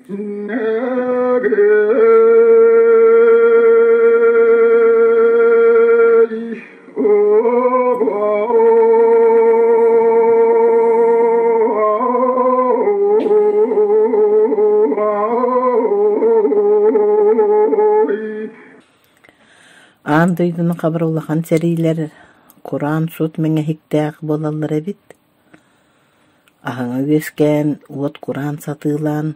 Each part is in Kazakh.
An duydun kabarulahan seriler Kur'an sut menge hiktek bolallar ebit. Ahanga üesken ot Kur'an satılan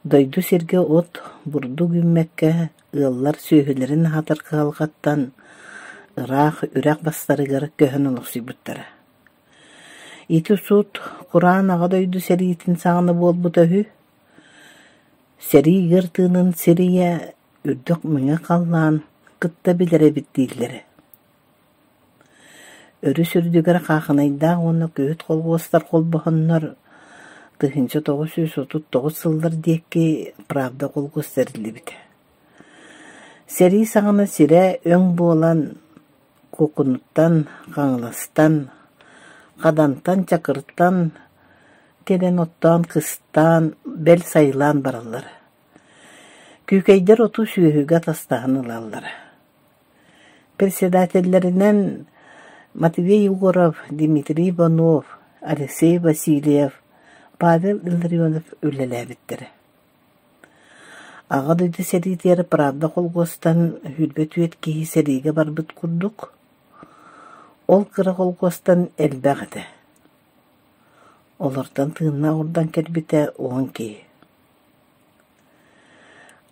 duydu serge ot burdu gümmekke ıllar söhülerin hatır kılgattan Irak ürek bastары garık köhön oluqsi buttara. Iti sut Kur'an ağa duydu seritin sağını bol butahü. Seri gırtının seriye ürdük menge kallan kıtta bilere bittiğilleri. Örü sürdügara kakınayda onu göğüt kolgostar kolbohanlar 1939 sıllar diyekki pravda kolgostarilli bite. Seri sağına sire ön boğulan kokunuttan, kanlastan, kadantan, çakırttan, gelen ottan, kıstan, bel sayılan baralları. Küykeyder otu süyühüge tastağınılalları. Председательлеринен Матвей Егоров, Дмитрий Иванов, Алексей Васильев, Павел Илларионов өлеләбиттері. Аға дүйді серитері правда қолғостан хүлбет өйткейі сериге барбыт күрдік. Ол кыры қолғостан әлбәғді. Олардан тыынна ордан кәрбіті оған кейі.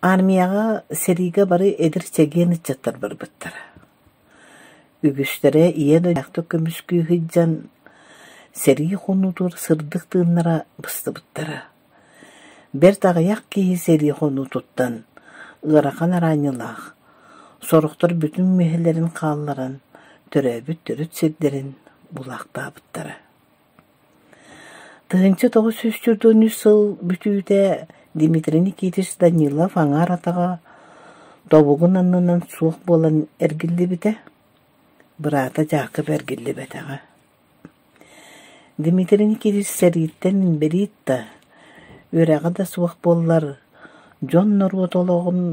Армияға сериге бары эдір чегені чаттар барбыттары. Үгүстері иен өйяқты көміскүй хыджан сери қонутур сырдық тыыннара быстыбыттары. Бер тағаяқ кейі сери қону туттан, ығырақан аранылақ, сорықтыр бүтін мехелерін қалларын, төрәбіт түріт седдерін бұлақтабыттары. Тығынчы 904 сыл бүтүйді Дмитрий Никитич Данилов аңар атаға тобуғын аннынан суық болан әргілді біті, Брата жақып әргілі бәтіға. Дмитрий Никитич сәреттен беритті. Өреға да суық боллар. Жон нұрғытолығын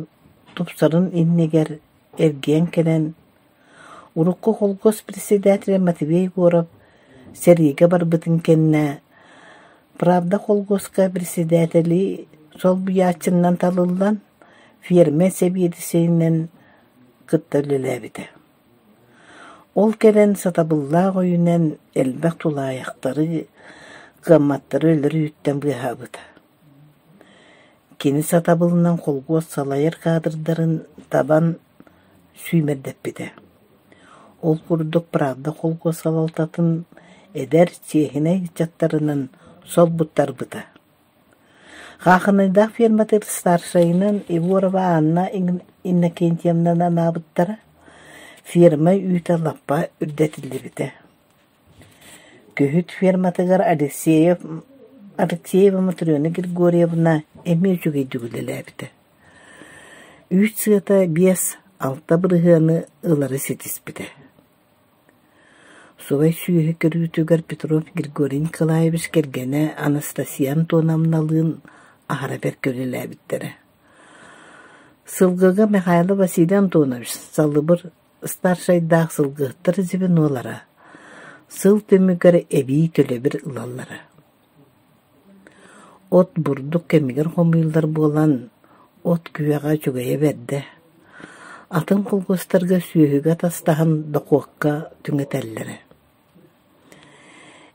тұпсарын иннегер әрген келен. Урукку қолғос председателі Матвей Егоров сәріге бар бұтын кенне. Правда қолғосқа председателі сол бұячыннан талылдан ферме себедісейінен қыттылылы біті. Ол келен сатабылла қойынен әлбәқ тулаяқтары, қаматтары өлірі үттен бұйхабыды. Кені сатабылынан қолғыз салайыр қадырдарын табан сүймердеп біді. Ол құрдық правда қолғыз салалтатын әдер чехіне жаттарынан сол бұттар бұды. Қақынайдақ ферматыр старшайынан Егорова Анна Иннокентьевнан анабыттары ферма үйті лаппа үрдетілді біті. Көхіт ферматығар Алексеева Матрёна Григорьевна әме жүгей дүгілілі біті. Үйт сыйта 5-6 бірғаны ылары сетіс біті. Совай сүйі көрітігер Петров Григорий Николаевич кергені Анастасия Антоновналығын ағара бер көрілі біттері. Сылғыға Михаил Василий Антонович салы бір старшайдақ сылғықтыр зібін олара. Сыл төмігер әбей төлі бір ұлалары. От бұрдық кәмігер қомыйлар болан от күйеға жүгейе берді. Атын қолғыстарға сүйігі тастаған доқуаққа түңетәлілері.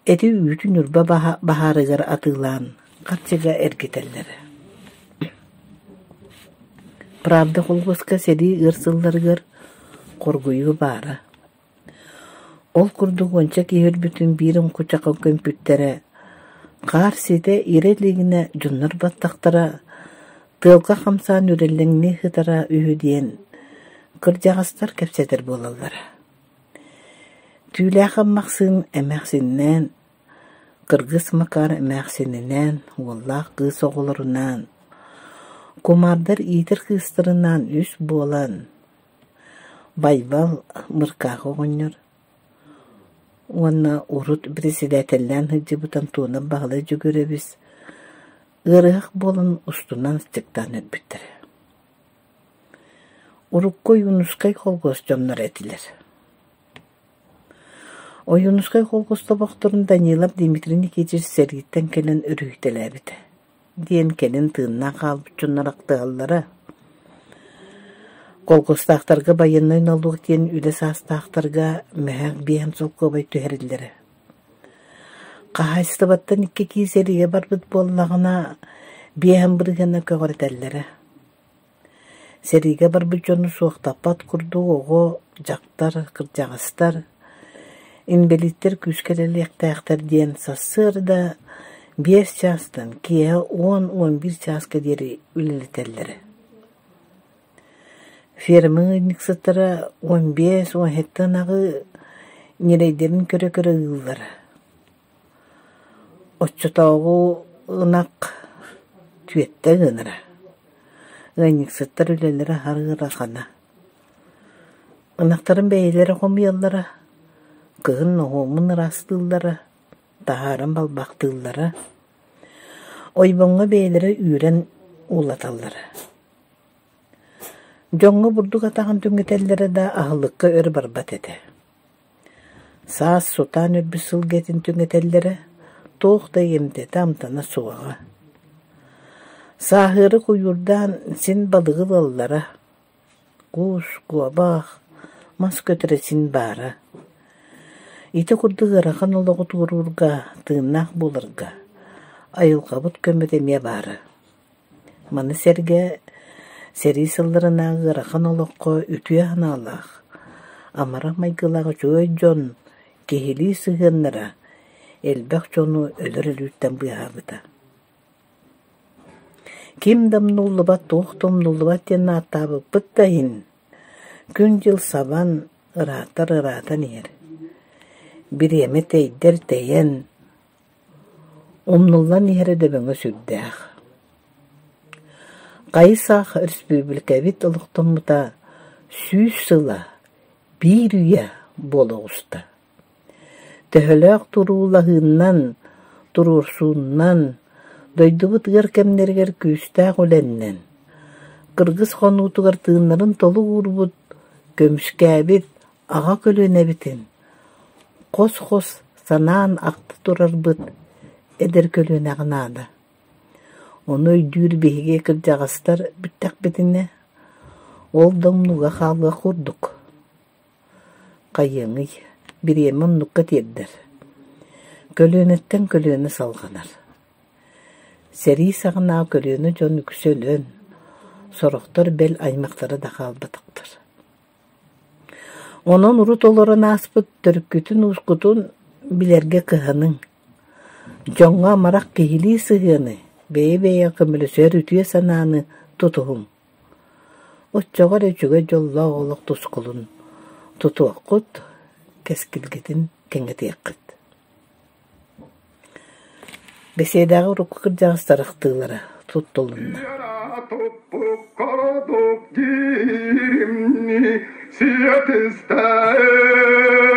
Әді үйтін үрба бағарығар атылан қатшыға әргетәлілері. Правда қолғысқа сәді ұрсылларғыр Коргуйу бары. Ол күрдік онча кейір бүтін бірім құчақа көмпүттері. Қар сеті ирелігіне жүннар баттақтара, тылға қамсан үреліңне хытара үйіден кыржағыстар кәпсетер болалары. Түйляқы мақсын әмәқсіннен, қырғыз макар әмәқсінінен, оллақ қыз оғылырынан, комардар итір қыстырынан үс болан, Байбал мыркағы ғыныр. Онна урут председателлән хыджы бұтан туына бағылы жүгірі біз. ырыак болын устунан ыстыктан өтбүттер. Уруккой Юнускай колгос жоннор этилер. О Юнускай колгосто бокторун Данилов Дмитрий Никитич Сергиттен келен үрүйтелебит. Диен келен тыынна калып чуннарактыаллара. Колгостактарга байынной налуг тиен үлес астактарга мэхак биен солкобай түһериллери. Кахайстыбаттан икки кисериге барбыт боллагына биен быргана көгөртеллери. Сериге барбыт жону суактаппат курду ого жактар, кыржагастар, инбелиттер күскерелектактар диен сассыр да 5 частан кие 10-11 часка дери үлелетеллери. Фермы никсаттара 15-17 ағы нерейдерін көрі-көрі ұғылары. Отчотауғы ұнақ түйетті ғыныры. Никсаттар үлелері харғыр асқана. Ұнақтарын бәйлері қомиялары, кығын оғымын растылары, тағарын балбақтылары, ойбонға бәйлері үйрен ұлаталары. Жоңғы бурдук атаған түңгетеллері да ахылыққа өр барбат еді. Саас сутан өрбі сылгетін түңгетеллері тоқта емдеті амтана суаға. Сахыры кuyurдан син балығы баллара, куш, куабақ, мас көтірі син бара. Ити құрды ғырақын олығы туырурға, тыыннақ болырға, айылқабыт көмедеме бары. Маны серге сери сылларына ғырақын олыққа үтуе ханалақ. Амара майгылағы жой жон, кехили сығыннара, элбәк жону өлір-өлүттен бұяғыда. Ким дамнуллыбат, тоқтомнуллыбат тенна аттабы бұттайын, күн жыл сабан ыратар-ырatan ер. Биреме тейдер тейен, умнуллан ері дөбіңі сүрдәқ. Қайсақ республикавит ұлықтымыда сүйіс сыла бір үйе болы ұста. Төхіләқ тұрулағыннан, тұрурсуыннан, дойдыбыт ғыркемнергер күстәқ өленнен. Қырғыз қонутығыр тыынларын толы ғұрбыт, көмішкәбіт, аға көлөнәбітін. Қос-қос санаан ақты тұрарбыт, әдір көлөнәғынады. Оны өйдүйір бейге кіржағастар бүттәк бетіне, ол домнуға қалға құрдық. Қайыңый, бір емін нұққа тердір. Көлөнеттен көлөні салғанар. Сәрі сағына көлөні жон үксөлөн, сорықтар бел аймақтары да қалбатықтыр. Онын ұрут оларын аспыт түріккүтін ұсқытын білерге кығының. Жоңға марақ кейлі сығыны, бейе-бейе көмілісер үтіе сананы тұтуғым. Отчоғар өчіге жолла олық тұсқылын, тұту аққыт, кәскілгетін кәңгеті еққыт. Беседағы ұрыққы кіржағыстарықтығылары тұттылынна. Кара топ киримни, сият истәй.